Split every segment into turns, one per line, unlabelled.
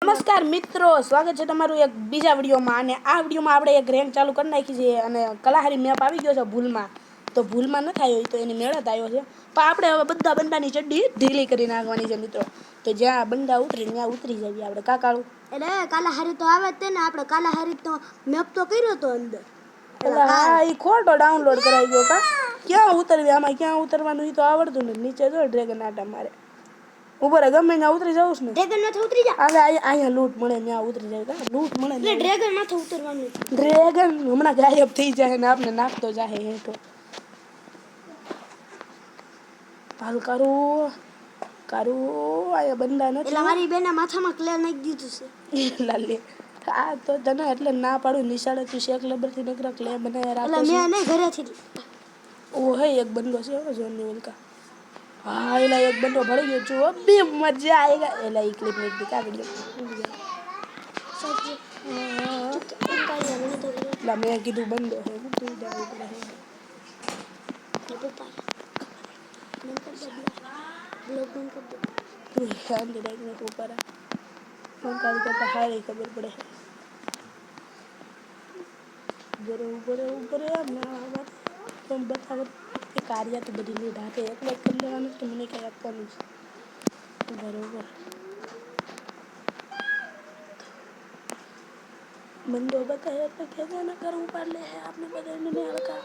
નમસ્કાર મિત્રો, સ્વાગત છે તમારું એક બીજા વિડીયોમાં. અને આ વિડીયોમાં આપણે એક રેન્ક ચાલુ કરી નાખી છે અને કલાહારી મેપ આવી ગયો છે ભૂલમાં. તો ભૂલમાં ન થાય હોય તો એને મેળત આવ્યો છે. પણ આપણે હવે બધા બંદાની ચડ્ડી ઢીલી કરી નાખવાની છે મિત્રો. તો જ્યાં બંદા ઉતરે ત્યાં ઉતરી જઈએ આપણે. કાકાળું
એટલે કાલાહારી તો આવે જ ને. આપણે કાલાહારી તો મેપ તો કર્યો તો અંદર.
હા, એ ખોટો ડાઉનલોડ કરાવી ગયો. ક્યાં ઉતરવી આમાં? ક્યાં ઉતરવાનું એ તો આવડતું ને. નીચે જો ડ્રેગન આટા મારે. ઉપર ગમે ત્યાં ઉતરી જાવ ને.
ડ્રેગન માંથી ઉતરી જા.
અહીંયા લૂટ મળે ત્યાં ઉતરી જાય. લૂટ મળે
એટલે ડ્રેગન માંથી ઉતરવાનું.
ડ્રેગન હમણાં ગાયબ થઈ જાય ને આપણે નાખતો જાય હેઠો. હાલ કારું આયા બંદા નથી.
એટલે મારી બેના માથામાં ક્લે નાખી દીધું છે.
લાલે આ તો તને એટલે ના પાડું. નિશાળે તું શેક લબરથી નકરા ક્લે બનાવ્યા રાખે
છે. મેં નહીં ઘરેથી.
ઓહે એક બંદો છે જોનની ઓલકા. હા એલા એક બંદો ભળી ગયો છું. અબે મજા આएगा. એલા એક ક્લિપ મેક દીકા વિડિયો. મેં કીધું બંદો હે તું જાવ પડે હે.
બ્લોગ બંધ કર દો.
તું શાંત રહે ને ઉપર આ. કાલ કરતા હારી ખબર પડે. ઉપર ના तुम बताओ ये कार्य तो बड़ी नहीं ढाते एक बार कर लेवाना तो मैंने क्या आपવાનું છે બરોબર બંદો બતાયા તો કેદા ના કરું પાડ લે આપને બધાને ને હલકા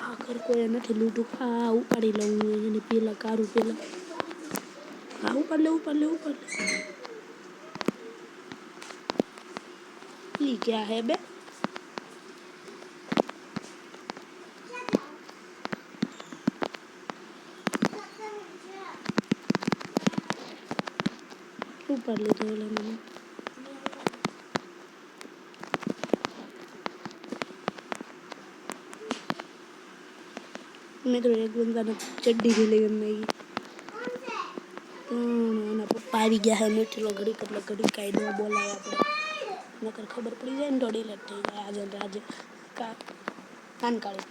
આખર કોઈ નથી લૂટું આ ઉપાડી લઉં એને પેલા કારું પેલા આ ઉપર લે ये क्या है बे ऊपर ले तो ले मैंने मैं तो एक बंदा ने चड्डी भी ले गई ना पप्पा આવી ગયા હે મીઠલો ઘડી કેટલા ઘડી કાઈ નો બોલાય આપણે નકર ખબર પડી જાય ને દોડી લેટ થઈ જાય આજે રાજ કાન કાળો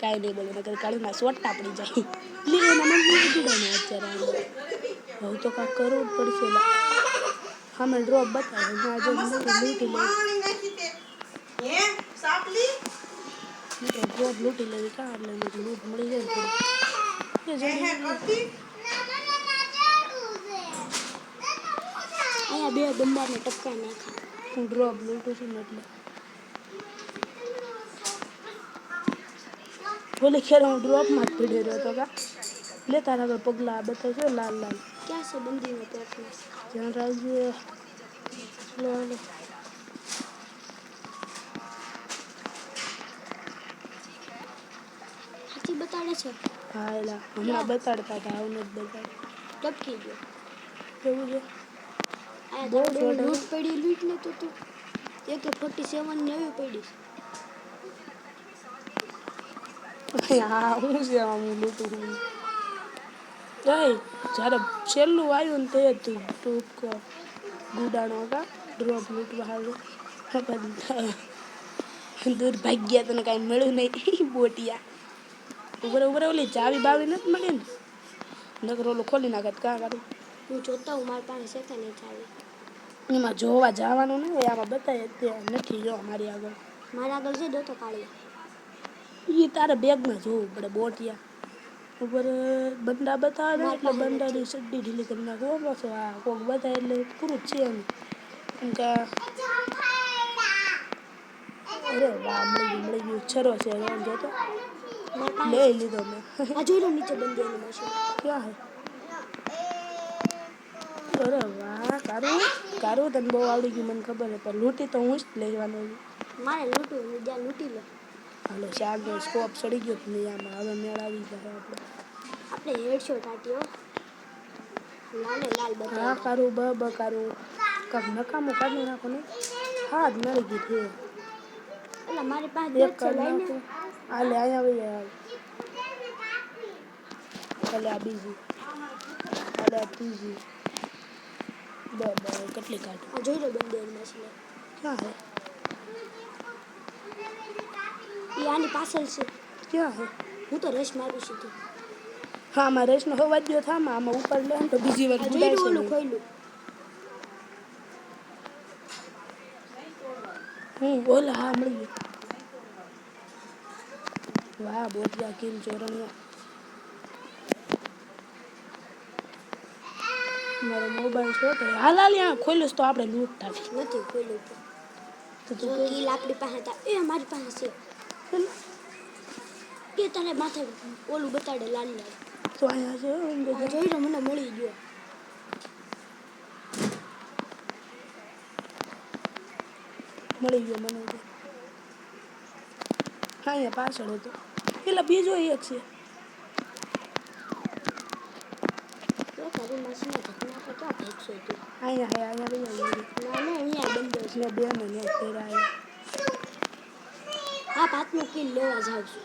કાઈ નહીં બોલે નકર કાળો ના સોટા પડી જાય લે એના મન ની કીડા ને અત્યારે હવે તો કા કરવું પડશે હમે ડ્રોપ બતાવે આજે લૂટી લે હે સાપલી ડ્રોપ લૂટી લેવી કા એટલે લૂટ મળી જાય
અહીંયા બે બંદાને ટપકા નાખા
હું ડ્રોપ લૂટું છું એટલે બોલે ખેર હું ડ્રોપ માં પડી રહ્યો તો કા લે તારા પર પગલા બતાવજો લાલ
ક્યાં છે બંદીનો પેટમાં
ધ્યાન રાખજો લો
હાથી બતાડે છે
હા એલા હમણાં બતાડતા હતા આવું નથી બતાડ
ટપકી ગયો
કેવું છે
આ બહુ લૂટ પડી લૂટ ને તો AK-47 ને એવી પડી
હા હું છે આમ લૂટું જ્યારે છેલ્લું આવ્યું ને તે ટૂંક ગુડાણો હતા ડ્રોપ લૂટવા હારું દૂર ભાગ્યા તને કાંઈ મળ્યું નહીં બોટિયા ઉપર ઓલી ચાવી બાવી નથી મળી ને નકર ઓલું ખોલી નાખત કાં કાઢું
હું જોતા હું મારી પાસે છે નહીં ચાવી
એમાં જોવા જવાનું નહીં હોય આમાં બતાવે અત્યારે નથી જો મારી આગળ
છે દોતો કાઢી
એ તારે બેગમાં જોવું પડે બોટિયા ઉપર બંદા બતાવે એટલે બંદાની સડ્ડી ઢીલી કરી નાખો પાછો આ કોક બતાવે એટલે પૂરું જ છે એમ કે અરે વાહ મળી ગયું છરો છે જોતો ले લીધો મેં
આ જોઈ લો નીચે બંદીની મશીન
ક્યાં હે અરે વાહ કારું તને બહુ આવડી ગયું મને ખબર છે પણ લૂંટી તો હું જ લેવાનું
મારે લૂંટું જ્યાં લૂંટી લો
હાલો શાકનો સ્કોપ ચડી ગયો નહીં આમાં હવે મેળ આવી જાય
આપણે હેડશોટ આટ્યો લાલ બતાવે
હા કારું કારું કાક નકામું કાઢી નાખો ને હા જ મળી ગઈ છે
એટલે મારી પાસે
એક કાઢી નાખો હાલે અહીંયા આવી જાય હાલે આ બીજી હાલે આ ત્રીજી કેટલી કાઢું
આ જોઈ લો બંદીની મશીન
ક્યાં હે
એ આની પાછળ છે
ક્યાં હે
હું તો રશ મારું સીધું
હા આમાં રેસનો હવા દ્યો થામાં આમાં ઉપર લે ને તો બીજી વાર
આ
ગુડાય
જોઈ
છે
ઓલું
નહીં.
ખોયલું.
ઓલા હા મળી ગયું. વાહ બોટિયા કિલ ચોરણિયા. મારો મોબાઈલ શોટ હાલ યા ખોલ્યું તો આપણે લૂંટ થાકી.
નથી ખોયલું
તો
જો
તું
કિલ આપણી પાસે હતા એ મારી પાસે છે કે તને માથે ઓલું બતાડે લાલ લાલ
તો અહીંયા છે
આ જોઈ રહ્યો મને મળી ગયો
મળી ગયો મને તો. હા અહીંયા પાછળ હતો પેલા બીજો એક છે.
તો તારી મશીને ઘટના પર ક્યાં ભેગશો તું
અહીંયા હે અહીંયા
ના ના અહીંયા બંધો છે
ને બે ને ફેરા
હા પાંચમું કિલ લેવા જાઉં છું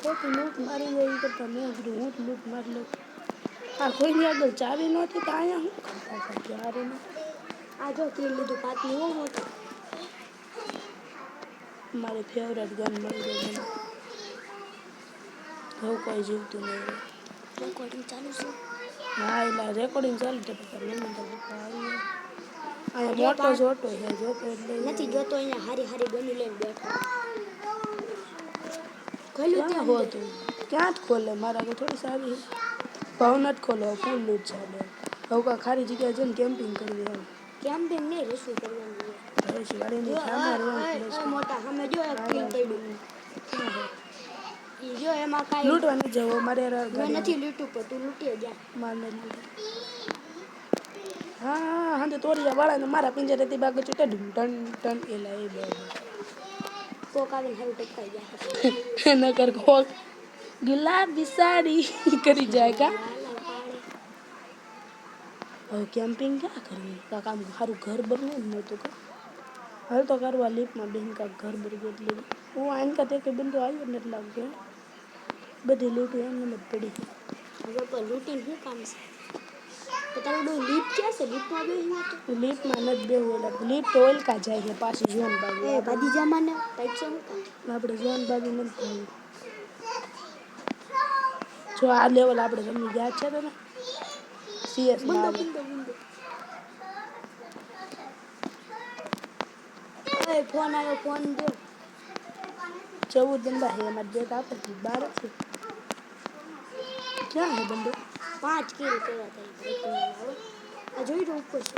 ખોટી લૂંટ મારી ગઈ કરતા મેં કીધું હું જ લૂંટ મારી લઉં. આ કોઈની આગળ ચાવી નહોતી તો અહીંયા શું કરતા હતા ત્યારે
આ જો કિલ લીધું પાંચમું બહુ મોટું
મારી ફેવરેટ ગન મળી ગઈ મને. હવે કોઈ જીવતું નહીં રહે.
રેકોર્ડિંગ ચાલુ છે
હા એટલે રેકોર્ડિંગ ચાલુ છે પણ મને તો અહીંયા મોટો જોતો છે જોતો એટલે
નથી જોતો અહીંયા હારી હારી ગની લઈને બેઠો ખોલ્યું
ક્યાં
ત્યાં
હો
અંદર.
તું ક્યાં જ ખોલે મારા આગળ થોડી સારી ભાવ નથી ખોલો ફૂલ લૂટ ચાલે. હવે કાંઈ ખારી જગ્યાએ જઈને કેમ્પિંગ કરવી આવે
કેમ બેન નહીં રસોઈ કરવાનું હોય.
હવે શિવાળીની
જો
સામે
આ
રહેવાનું
મોટા સામે જો એક કિલ પડ્યું ઈ જો એમાં કાંઈ
લૂંટવા નથી જવો મારે
મેં નથી લૂંટ્યું પણ તું લૂંટી જા
મારને હા હા તો તોરિયા વાળાને મારા પિંજરાથી બાગ ચૂટે ટન ટન એલા એ બે
કોક આવીને હારું ટપકાઈ જાય
નકર કોક ગુલાબી સાડી કરી જાય કા.
લાલ પાડે
હવે કેમ્પિંગ ક્યાં કરવી કાંક આમ સારું ઘર બનવું જ નહોતું કા. હાલ તો કરવા લીપમાં બેન કાંક ઘર બરગું એટલે હું આઈને કાં તે કંઈ બંધો આવ્યો નથી લાગતો બધી લૂંટું એમને જ પડી.
હવે તો લૂંટીને શું કામ છે તો તારું ડો લીપ ક્યાં છે લીપમાં બેસી તો
લીપમાં નથી બેવું એટલે લીપ તો ઓલકા જાય છે પાછી ઝોન બાજુ
એ ભાદી જામાને ટાઈપ છે શું કામ
આપણે ઝોન બાજુ નથી થયું. જો આ લેવલ આપણે રમી ગયા છે તો ને CS
બંધો
માં
બંધો બંધો એ ફોન આવ્યો ફોન દો
14 બંદા છે એમાં ડેટ આપે છે 12 છે. ક્યાં છે બંદો
5 કિલ કેવા થાય આ જોઈ રહ્યો ઉપર છે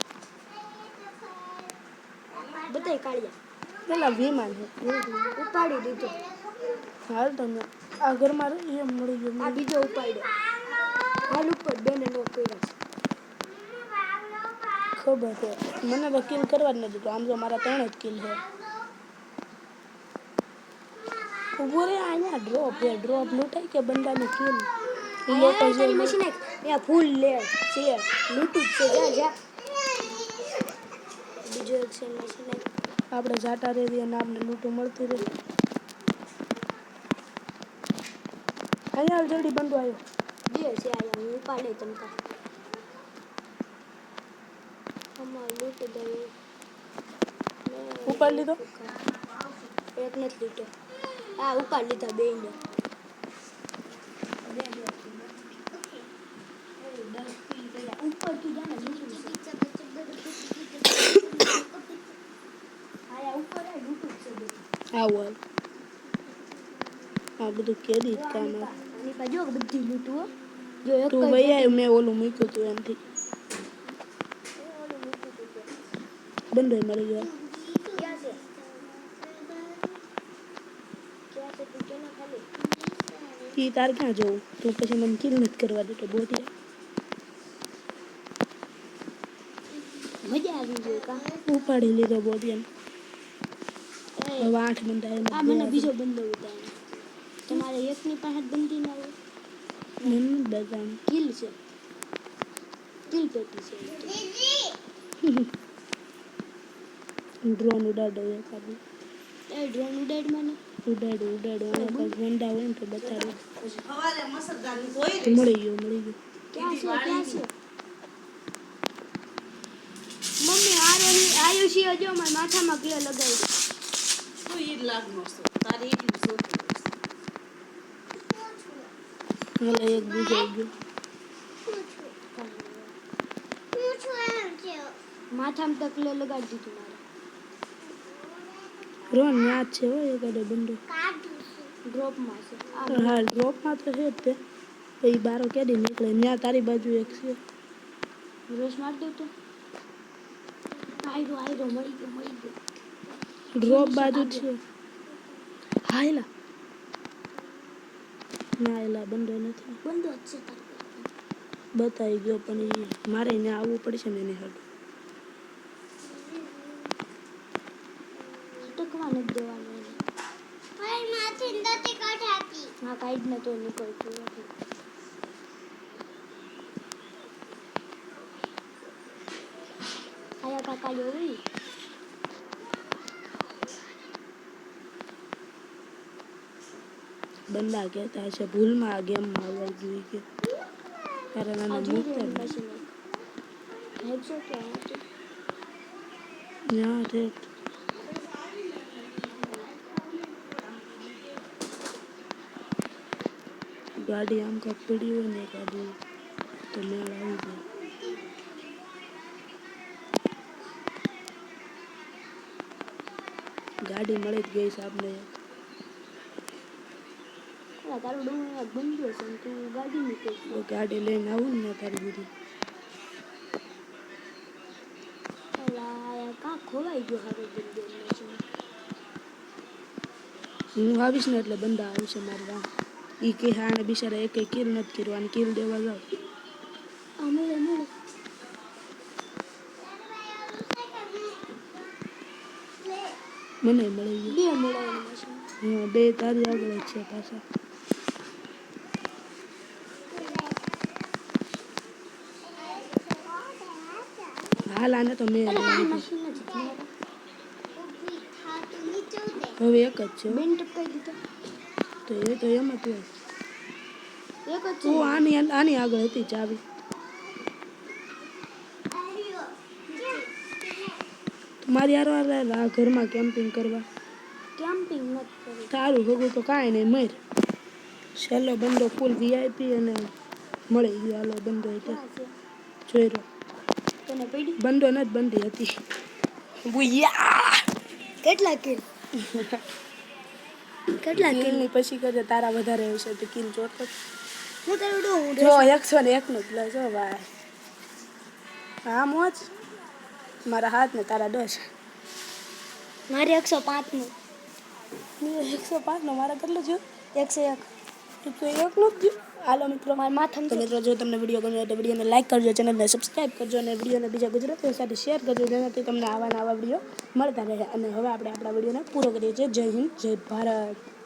બધાય કાળિયા
પેલા વિમાન છે
ઉપાડી દીધો
હાલ તમે આ ઘરમાં રહી એમ મળી ગયું
આ બીજો ઉપાડ્યો હાલ ઉપર બેને નો કર્યા
ખબર છે મને તો કિલ કરવા જ નથી તો આમ તો મારા 3 જ કિલ છે. ઉભો રે અહીંયા ડ્રોપ છે ડ્રોપ લૂંટાય કે બંદાની કિલ એ લોકો જે
તારી મશીન અહીંયા ફૂલ લે છે લૂંટું જ છે જા જા બીજો એક છે મશીન
આપણે જાટા રેવી અને આપણે લૂંટું મળતી રહે. અહીંયા જલ્દી બંધો આવ્યો
બે છે આયા હું ઉપાડે તમકા આમાં લૂંટ ગઈ
ઉપાડ લીધો
એક નથી લીધો આ ઉપાડ લીધા બેયને ઉપર તું જા ને આયા ઉપર આ લૂંટું છે બધું
આવો આ બધું કેદી જ કામ આવે.
આની બાજુ બધી લૂંટું હો જો એક
તું ભાઈ આવ્યો મેં ઓલું મૂક્યું હતું એમથી બંધો મળી ગયો.
ક્યાં છે તું કેને ખાલી
એ તાર ક્યાં જવું તું પછી મને કિલ નથી કરવા દેતો બોટિયા
મજા આવી ગઈ કા
ઉપાડી લીધો બોટિયાને. હવે 8 બંદા
આ
એમાં
મને બીજો બંદો ઉતારે તમારે એકની પાસે બંધી ના હોય
મને બધાને
કિલ છે કિલ પેટી છે
ડ્રોન ઉડાડો એકાદું
એ ડ્રોન ઉડાડ મને
ઉડાડો અને કોઈ વંડા હોય ને તો બતાડો મળી ગયો
ક્યાં છે મમ્મી આયુષી હજો મારા માથામાં ક્લિયર લગાવી
તું ઈ લાગ મળશે તારે એટલું જોતું હશે.
એટલે એક બીજો ગયો
માથામાં તકલે લગાડી દીધું મારે.
રોન યાદ છે હો એકાદો બંદો
ડ્રોપમાં છે
હા ડ્રોપમાં તો છે જ તે પછી બારો કેદી નીકળે ત્યાં તારી બાજુ એક છે
રસ મારી દઉં તો આયરો મળી ગયો
ડ્રોપ બાજુ જ છે હા એલા ના એલા બંધો નથી
બંધો જ છે તારી
બતાવી ગયો પણ એ મારે ત્યાં આવવું પડશે ને એને હાટું
ટકવા નથી દેવાનું એને. હા કાઢ ને તો નીકળતું નથી. આયા કાકા લેવી
બંદા કહેતા હશે ભૂલમાં આ ગેમમાં આવવા ગયું કે તારા
આ
નાના
જોઈ
મૂકતા
રહ્યું મશીન હેડશો કે આથી
ત્યાં ઠેઠ ગાડી આમ કાંક પડી હોય ને ગાડી તો મેળ આવી જાય ગાડી મળી જ ગઈ છે આપણે
તારું ડુંગર બંધ છે ને તું ગાડી નીકળી
તો ગાડી લઈને આવું ને તારી બધી
કાં ખોવાઈ ગયો હારો બંધ મશીન.
હું આવીશ ને એટલે બંદા આવશે મારવા એ કે હા બિચારા એક કિલ નથી કર્યું અને કિલ દેવા જાવ
મળે
મને મળી ગયું
બે મળે એનું મશીન.
હા બે તારી આગળ જ છે પાછા હાલ આને તો મેં
એટલે
લઈ
તારી
લીધું.
મશીન જ છે
હવે એક જ છે
બેન ટપકાઈ દીધા
તો એ તો એમ જ હોય
એક જ છે
તું આની આગળ હતી ચાવી મારી યાર આ ઘરમાં કેમ્પિંગ કરવા
કેમ્પિંગ નથી કરી
તારું ભગું તો કાંઈ નહીં મર છેલ્લો બંદો ફૂલ વીઆઈપી અને મળી ગયો હાલો બંદો એટલે
ક્યાં છે
જોઈ રહ્યો
તને પડી
બંદો નથી બંધી હતી બુયા
કેટલા કિલ કેટલા કિલ
કિલની પછી કરજે તારા વધારે હશે તો કિલ જોતો
હું તારું ડું
જો 101 નું પ્લસ હો ભાઈ હા મોજ મારા હાથ ને તારા 10
મારે 105 નું
105 નો મારા કેટલો છે
101
101 નું જ થયું. હાલો મિત્રો
મારા માથામાં
તો મિત્રો જો તમને વિડીયો ગમ્યો હોય તો વિડીયોને લાઈક કરજો ચેનલને સબસ્ક્રાઈબ કરજો અને વિડીયોને બીજા ગુજરાતીઓ સાથે શેર કરજો જેનાથી તમને આવા વિડીયો મળતા રહે અને હવે આપણે આપણા વિડીયોને પૂરો કરીએ છીએ જય હિન્દ જય ભારત.